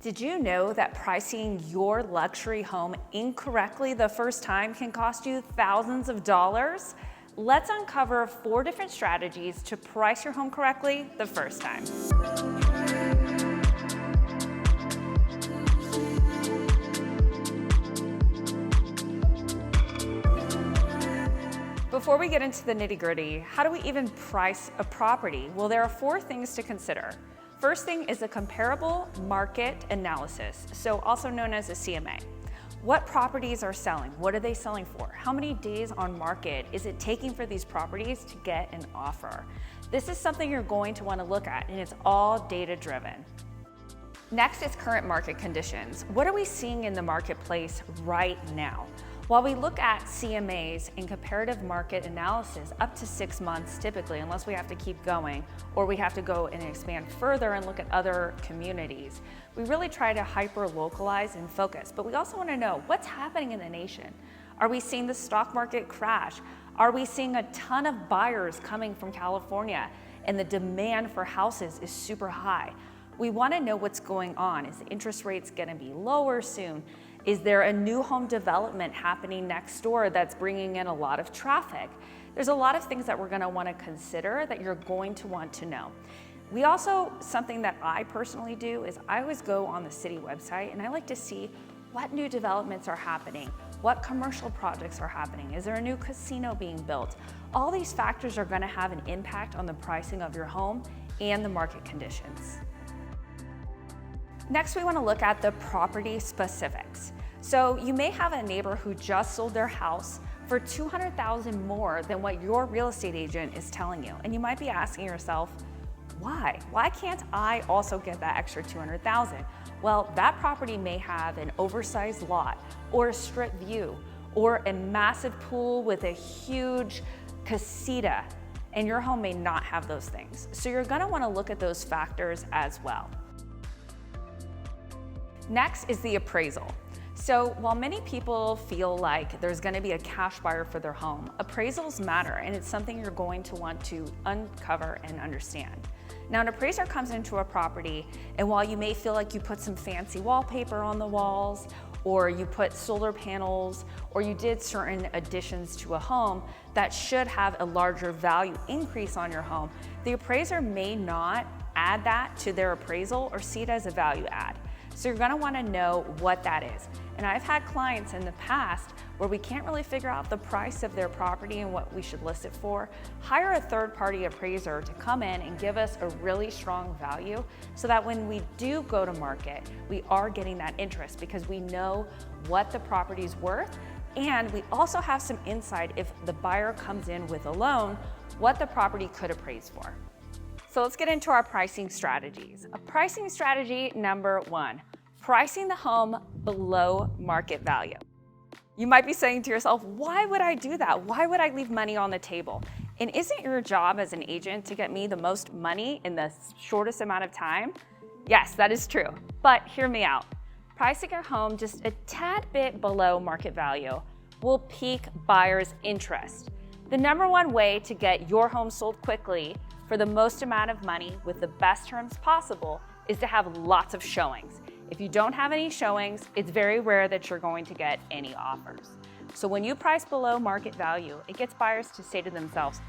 Did you know that pricing your luxury home incorrectly the first time can cost you thousands of dollars? Let's uncover 4 different strategies to price your home correctly the first time. Before we get into the nitty-gritty, how do we even price a property? Well, there are 4 things to consider. First thing is a comparable market analysis, so also known as a CMA. What properties are selling? What are they selling for? How many days on market is it taking for these properties to get an offer? This is something you're going to want to look at, and it's all data-driven. Next is current market conditions. What are we seeing in the marketplace right now? While we look at CMAs and comparative market analysis up to 6 months typically, unless we have to keep going or we have to go and expand further and look at other communities, we really try to hyper-localize and focus. But we also want to know what's happening in the nation. Are we seeing the stock market crash? Are we seeing a ton of buyers coming from California and the demand for houses is super high? We want to know what's going on. Is the interest rates going to be lower soon? Is there a new home development happening next door that's bringing in a lot of traffic? There's a lot of things that we're going to want to consider that you're going to want to know. We also, something that I personally do is I always go on the city website and I like to see what new developments are happening, what commercial projects are happening, is there a new casino being built? All these factors are going to have an impact on the pricing of your home and the market conditions. Next, we want to look at the property specifics. So you may have a neighbor who just sold their house for $200,000 more than what your real estate agent is telling you. And you might be asking yourself, why? Why can't I also get that extra $200,000? Well, that property may have an oversized lot or a strip view or a massive pool with a huge casita, and your home may not have those things. So you're going to want to look at those factors as well. Next is the appraisal. So while many people feel like there's going to be a cash buyer for their home, appraisals matter, and it's something you're going to want to uncover and understand. Now, an appraiser comes into a property, and while you may feel like you put some fancy wallpaper on the walls, or you put solar panels, or you did certain additions to a home that should have a larger value increase on your home, the appraiser may not add that to their appraisal or see it as a value add. So you're gonna wanna know what that is. And I've had clients in the past where we can't really figure out the price of their property and what we should list it for. Hire a third-party appraiser to come in and give us a really strong value so that when we do go to market, we are getting that interest because we know what the property's worth, and we also have some insight if the buyer comes in with a loan, what the property could appraise for. So let's get into our pricing strategies. A pricing strategy number 1, pricing the home below market value. You might be saying to yourself, why would I do that? Why would I leave money on the table? And isn't your job as an agent to get me the most money in the shortest amount of time? Yes, that is true, but hear me out. Pricing your home just a tad bit below market value will pique buyers' interest. The number 1 way to get your home sold quickly for the most amount of money with the best terms possible is to have lots of showings. If you don't have any showings, it's very rare that you're going to get any offers. So when you price below market value, it gets buyers to say to themselves,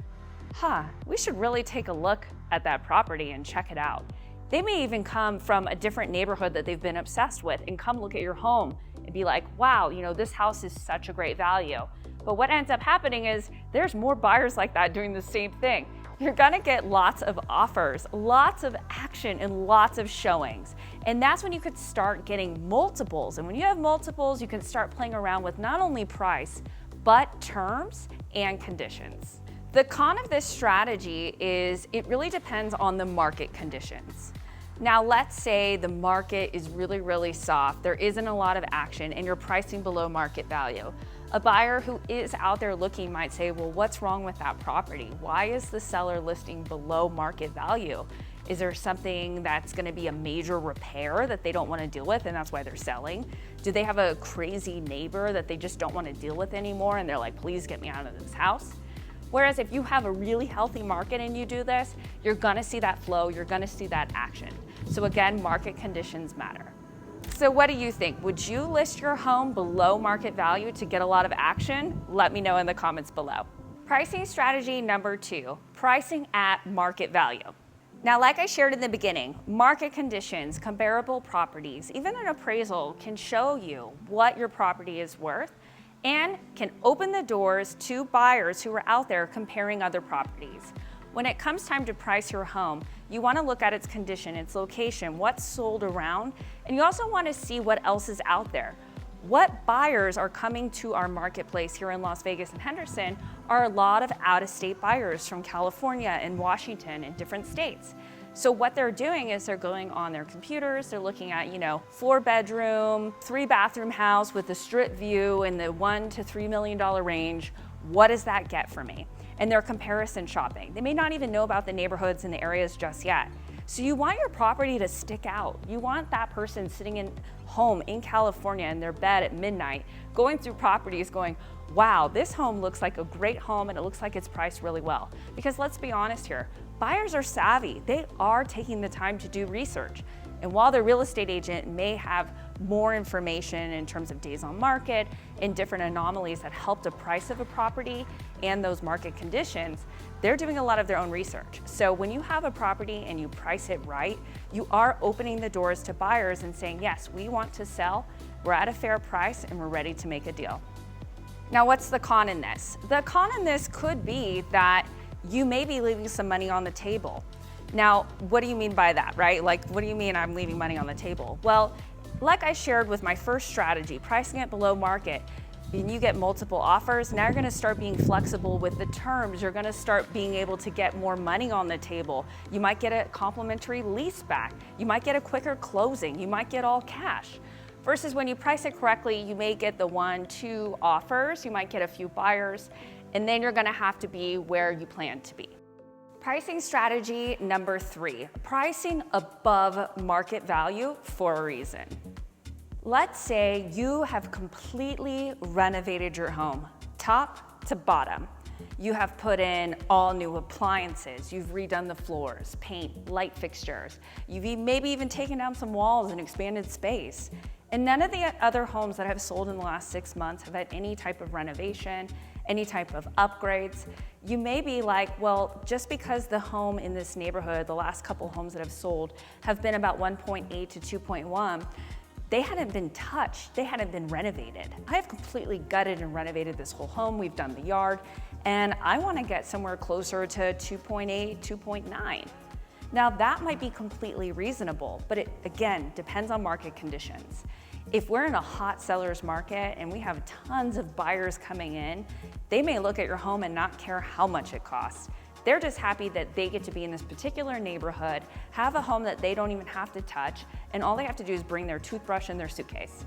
we should really take a look at that property and check it out. They may even come from a different neighborhood that they've been obsessed with and come look at your home and be like, wow, this house is such a great value. But what ends up happening is there's more buyers like that doing the same thing. You're gonna get lots of offers, lots of action, and lots of showings. And that's when you could start getting multiples. And when you have multiples, you can start playing around with not only price, but terms and conditions. The con of this strategy is it really depends on the market conditions. Now, let's say the market is really, really soft. There isn't a lot of action and you're pricing below market value. A buyer who is out there looking might say, well, what's wrong with that property? Why is the seller listing below market value? Is there something that's going to be a major repair that they don't want to deal with and that's why they're selling? Do they have a crazy neighbor that they just don't want to deal with anymore and they're like, please get me out of this house? Whereas if you have a really healthy market and you do this, you're gonna see that flow, you're gonna see that action. So again, market conditions matter. So what do you think? Would you list your home below market value to get a lot of action? Let me know in the comments below. Pricing strategy number 2, pricing at market value. Now, like I shared in the beginning, market conditions, comparable properties, even an appraisal can show you what your property is worth and can open the doors to buyers who are out there comparing other properties. When it comes time to price your home, you want to look at its condition, its location, what's sold around, and you also want to see what else is out there. What buyers are coming to our marketplace here in Las Vegas and Henderson are a lot of out-of-state buyers from California and Washington and different states. So what they're doing is they're going on their computers, they're looking at, 4-bedroom, 3-bathroom house with a strip view in the $1 to $3 million range. What does that get for me? And they're comparison shopping. They may not even know about the neighborhoods and the areas just yet. So you want your property to stick out. You want that person sitting in home in California in their bed at midnight, going through properties going, wow, this home looks like a great home and it looks like it's priced really well. Because let's be honest here, buyers are savvy. They are taking the time to do research. And while the real estate agent may have more information in terms of days on market and different anomalies that help the price of a property and those market conditions, they're doing a lot of their own research. So when you have a property and you price it right, you are opening the doors to buyers and saying, yes, we want to sell, we're at a fair price, and we're ready to make a deal. Now, what's the con in this? The con in this could be that you may be leaving some money on the table. Now, what do you mean by that, right? Like, what do you mean I'm leaving money on the table? Well, like I shared with my first strategy, pricing it below market, and you get multiple offers, now you're gonna start being flexible with the terms. You're gonna start being able to get more money on the table. You might get a complimentary lease back. You might get a quicker closing. You might get all cash. Versus when you price it correctly, you may get the 1, 2 offers. You might get a few buyers, and then you're gonna have to be where you plan to be. Pricing strategy number 3, pricing above market value for a reason. Let's say you have completely renovated your home, top to bottom. You have put in all new appliances, you've redone the floors, paint, light fixtures. You've maybe even taken down some walls and expanded space. And none of the other homes that have sold in the last 6 months have had any type of renovation, any type of upgrades. You may be like, well, just because the home in this neighborhood, the last couple homes that have sold, have been about 1.8 to 2.1, they hadn't been touched, they hadn't been renovated. I have completely gutted and renovated this whole home. We've done the yard, and I wanna get somewhere closer to 2.8, 2.9. Now that might be completely reasonable, but it, again, depends on market conditions. If we're in a hot seller's market and we have tons of buyers coming in, they may look at your home and not care how much it costs. They're just happy that they get to be in this particular neighborhood, have a home that they don't even have to touch, and all they have to do is bring their toothbrush and their suitcase.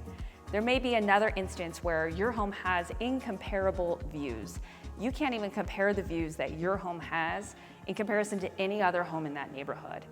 There may be another instance where your home has incomparable views. You can't even compare the views that your home has in comparison to any other home in that neighborhood.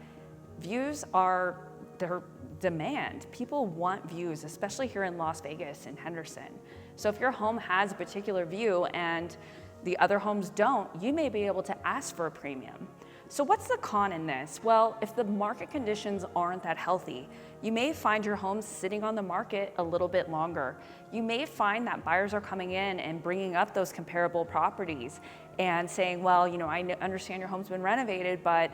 Views are their demand. People want views, especially here in Las Vegas and Henderson. So if your home has a particular view and the other homes don't, you may be able to ask for a premium. So what's the con in this? Well, if the market conditions aren't that healthy, you may find your home sitting on the market a little bit longer. You may find that buyers are coming in and bringing up those comparable properties and saying, well, I understand your home's been renovated, but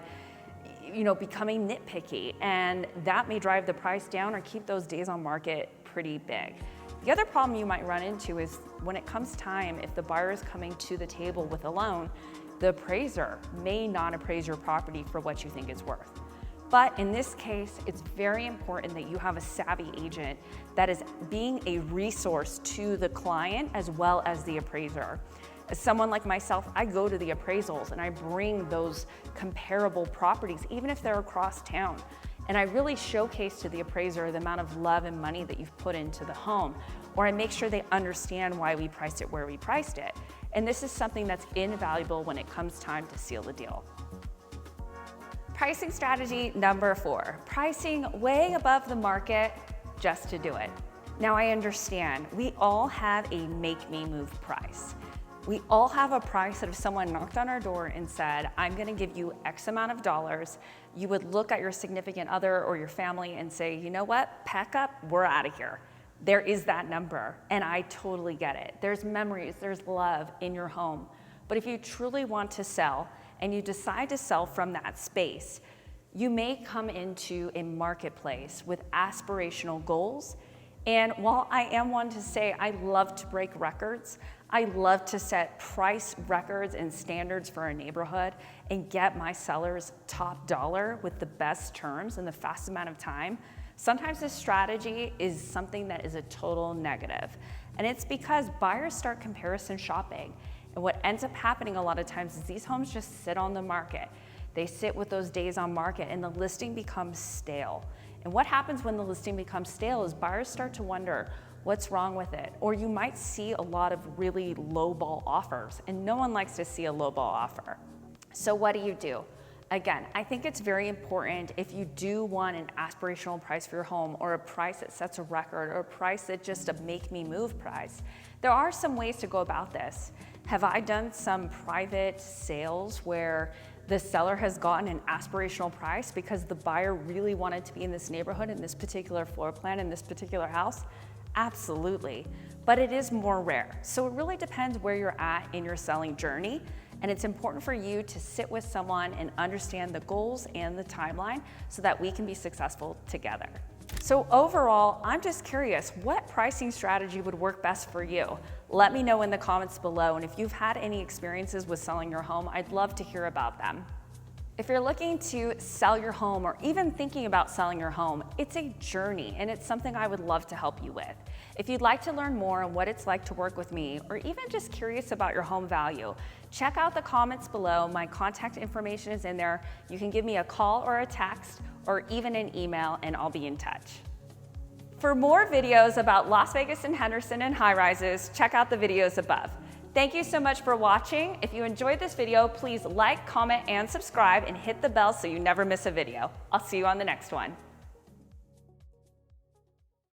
becoming nitpicky, and that may drive the price down or keep those days on market pretty big. The other problem you might run into is when it comes time, if the buyer is coming to the table with a loan, the appraiser may not appraise your property for what you think it's worth. But in this case, it's very important that you have a savvy agent that is being a resource to the client as well as the appraiser. As someone like myself, I go to the appraisals and I bring those comparable properties, even if they're across town. And I really showcase to the appraiser the amount of love and money that you've put into the home, or I make sure they understand why we priced it where we priced it. And this is something that's invaluable when it comes time to seal the deal. Pricing strategy number 4, pricing way above the market just to do it. Now I understand, we all have a make me move price. We all have a price that if someone knocked on our door and said, I'm gonna give you X amount of dollars, you would look at your significant other or your family and say, you know what, pack up, we're out of here. There is that number, and I totally get it. There's memories, there's love in your home. But if you truly want to sell and you decide to sell from that space, you may come into a marketplace with aspirational goals. And while I am one to say I love to break records, I love to set price records and standards for a neighborhood and get my sellers top dollar with the best terms in the fastest amount of time, sometimes this strategy is something that is a total negative. And it's because buyers start comparison shopping. And what ends up happening a lot of times is these homes just sit on the market. They sit with those days on market and the listing becomes stale. And what happens when the listing becomes stale is buyers start to wonder what's wrong with it. Or you might see a lot of really lowball offers, and no one likes to see a lowball offer. So what do? Again, I think it's very important if you do want an aspirational price for your home, or a price that sets a record, or a price that just a make me move price. There are some ways to go about this. Have I done some private sales where the seller has gotten an aspirational price because the buyer really wanted to be in this neighborhood, in this particular floor plan, in this particular house? Absolutely, but it is more rare. So it really depends where you're at in your selling journey, and it's important for you to sit with someone and understand the goals and the timeline so that we can be successful together. So overall, I'm just curious, what pricing strategy would work best for you? Let me know in the comments below, and if you've had any experiences with selling your home, I'd love to hear about them. If you're looking to sell your home or even thinking about selling your home, it's a journey and it's something I would love to help you with. If you'd like to learn more on what it's like to work with me, or even just curious about your home value, check out the comments below. My contact information is in there. You can give me a call or a text or even an email and I'll be in touch. For more videos about Las Vegas and Henderson and high-rises, check out the videos above. Thank you so much for watching. If you enjoyed this video, please like, comment, and subscribe, and hit the bell so you never miss a video. I'll see you on the next one.